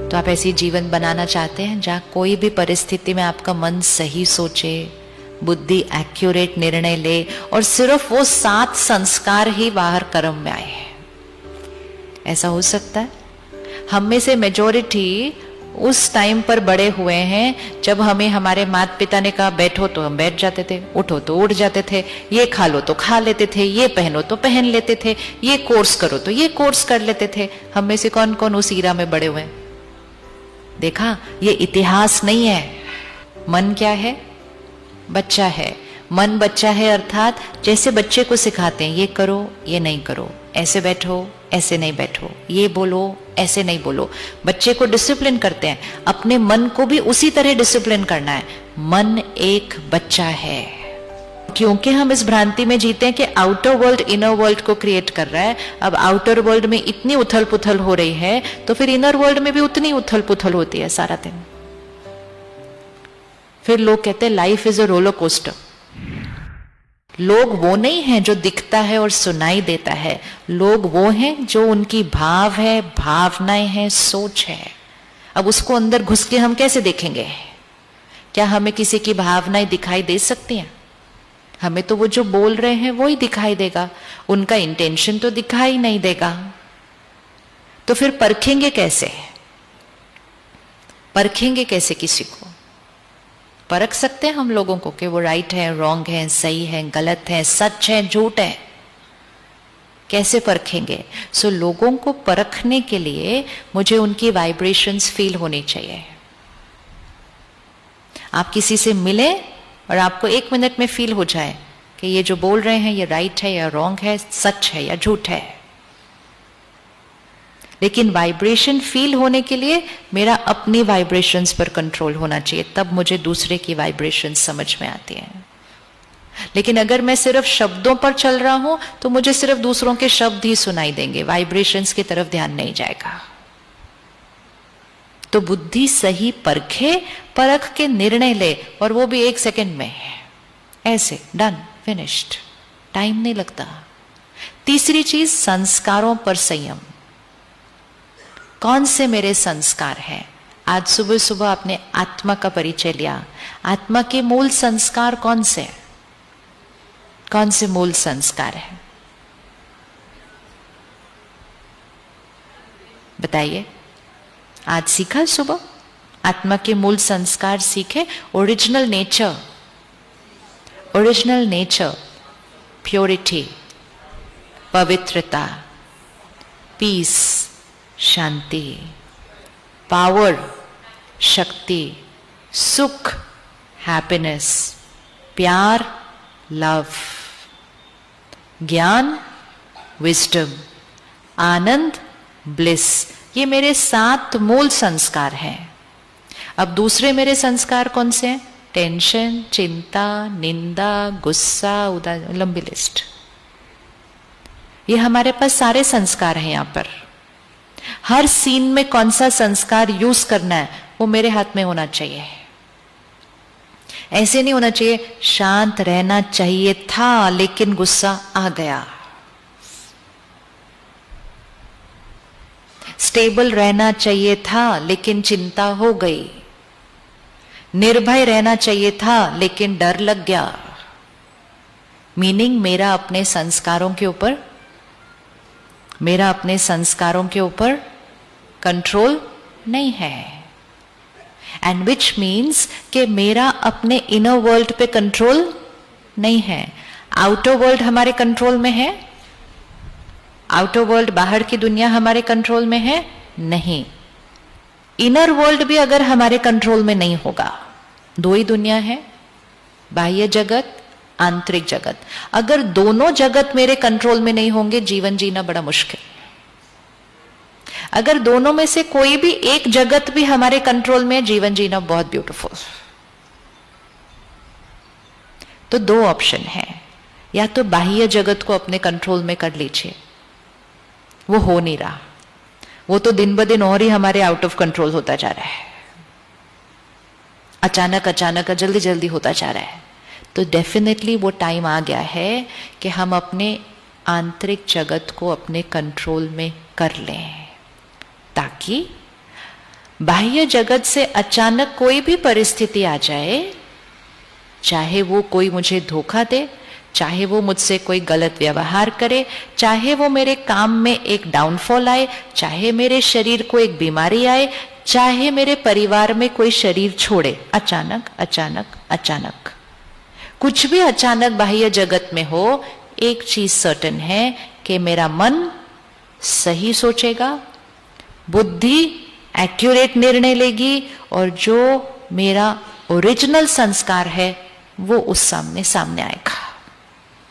तो आप ऐसी जीवन बनाना चाहते हैं जहाँ कोई भी परिस्थिति में आपका मन सही सोचे, बुद्धि एक्यूरेट निर्णय ले और सिर्फ वो 7 संस्कार ही बाहर कर्म में आए हैं। ऐसा हो सकता है? हम में से मेजॉरिटी उस टाइम पर बड़े हुए हैं जब हमें हमारे माता पिता ने कहा बैठो तो हम बैठ जाते थे, उठो तो उठ जाते थे, ये खा लो तो खा लेते थे, ये पहनो तो पहन लेते थे, ये कोर्स करो तो ये कोर्स कर लेते थे। हम में से कौन कौन उस ईरा में बड़े हुए हैं? देखा, ये इतिहास नहीं है। मन क्या है? बच्चा है। मन बच्चा है अर्थात जैसे बच्चे को सिखाते हैं, ये करो ये नहीं करो, ऐसे बैठो ऐसे नहीं बैठो, ये बोलो ऐसे नहीं बोलो। बच्चे को डिसिप्लिन करते हैं, अपने मन को भी उसी तरह डिसिप्लिन करना है। मन एक बच्चा है। क्योंकि हम इस भ्रांति में जीते हैं कि आउटर वर्ल्ड इनर वर्ल्ड को क्रिएट कर रहा है। अब आउटर वर्ल्ड में इतनी उथल पुथल हो रही है तो फिर इनर वर्ल्ड में भी उतनी उथल पुथल होती है सारा दिन। फिर लोग कहते हैं life is a roller coaster. लोग वो नहीं है जो दिखता है और सुनाई देता है, लोग वो हैं जो उनकी भाव है, भावनाएं हैं, सोच है। अब उसको अंदर घुस के हम कैसे देखेंगे? क्या हमें किसी की भावनाएं दिखाई दे सकती हैं? हमें तो वो जो बोल रहे हैं वो ही दिखाई देगा, उनका इंटेंशन तो दिखाई नहीं देगा। तो फिर परखेंगे कैसे? परखेंगे कैसे किसी को? परख सकते हैं हम लोगों को कि वो राइट है, रॉन्ग है, सही है, गलत है, सच है, झूठ है? कैसे परखेंगे? सो लोगों को परखने के लिए मुझे उनकी वाइब्रेशंस फील होनी चाहिए। आप किसी से मिले और आपको 1 मिनट में फील हो जाए कि ये जो बोल रहे हैं ये राइट है या रॉन्ग है, सच है या झूठ है। लेकिन वाइब्रेशन फील होने के लिए मेरा अपनी वाइब्रेशंस पर कंट्रोल होना चाहिए, तब मुझे दूसरे की वाइब्रेशंस समझ में आती है। लेकिन अगर मैं सिर्फ शब्दों पर चल रहा हूं तो मुझे सिर्फ दूसरों के शब्द ही सुनाई देंगे, वाइब्रेशंस की तरफ ध्यान नहीं जाएगा। तो बुद्धि सही परखे, परख के निर्णय ले, और वो भी 1 सेकंड में, ऐसे डन फिनिश्ड, टाइम नहीं लगता। तीसरी चीज, संस्कारों पर संयम। कौन से मेरे संस्कार हैं? आज सुबह सुबह आपने आत्मा का परिचय लिया। आत्मा के मूल संस्कार कौन से? कौन से मूल संस्कार है? बताइए। आज सीखा सुबह, आत्मा के मूल संस्कार सीखे। Original nature, original nature, purity, पवित्रता, पीस, शांति, पावर, शक्ति, सुख, हैप्पीनेस, प्यार, लव, ज्ञान, विजडम, आनंद, ब्लिस। ये मेरे 7 मूल संस्कार हैं। अब दूसरे मेरे संस्कार कौन से हैं? टेंशन, चिंता, निंदा, गुस्सा, उदास, लंबी लिस्ट। ये हमारे पास सारे संस्कार हैं। यहां पर हर सीन में कौन सा संस्कार यूज करना है वो मेरे हाथ में होना चाहिए। ऐसे नहीं होना चाहिए शांत रहना चाहिए था लेकिन गुस्सा आ गया, स्टेबल रहना चाहिए था लेकिन चिंता हो गई, निर्भय रहना चाहिए था लेकिन डर लग गया। मीनिंग मेरा अपने संस्कारों के ऊपर, मेरा अपने संस्कारों के ऊपर कंट्रोल नहीं है। एंड विच मीन्स कि मेरा अपने इनर वर्ल्ड पे कंट्रोल नहीं है। आउटर वर्ल्ड हमारे कंट्रोल में है? आउटर वर्ल्ड, बाहर की दुनिया हमारे कंट्रोल में है? नहीं। इनर वर्ल्ड भी अगर हमारे कंट्रोल में नहीं होगा, 2 ही दुनिया है, बाह्य जगत, आंतरिक जगत। अगर दोनों जगत मेरे कंट्रोल में नहीं होंगे, जीवन जीना बड़ा मुश्किल। अगर दोनों में से कोई भी एक जगत भी हमारे कंट्रोल में, जीवन जीना बहुत ब्यूटीफुल। तो 2 ऑप्शन है, या तो बाह्य जगत को अपने कंट्रोल में कर लीजिए, वो हो नहीं रहा, वो तो दिन ब दिन और ही हमारे आउट ऑफ कंट्रोल होता जा रहा है, अचानक अचानक जल्दी जल्दी होता जा रहा है। तो डेफिनेटली वो टाइम आ गया है कि हम अपने आंतरिक जगत को अपने कंट्रोल में कर लें, ताकि बाह्य जगत से अचानक कोई भी परिस्थिति आ जाए, चाहे वो कोई मुझे धोखा दे, चाहे वो मुझसे कोई गलत व्यवहार करे, चाहे वो मेरे काम में एक डाउनफॉल आए, चाहे मेरे शरीर को एक बीमारी आए, चाहे मेरे परिवार में कोई शरीर छोड़े, अचानक अचानक अचानक कुछ भी अचानक बाह्य जगत में हो, एक चीज सर्टेन है कि मेरा मन सही सोचेगा, बुद्धि एक्यूरेट निर्णय लेगी, और जो मेरा ओरिजिनल संस्कार है वो उस सामने आएगा।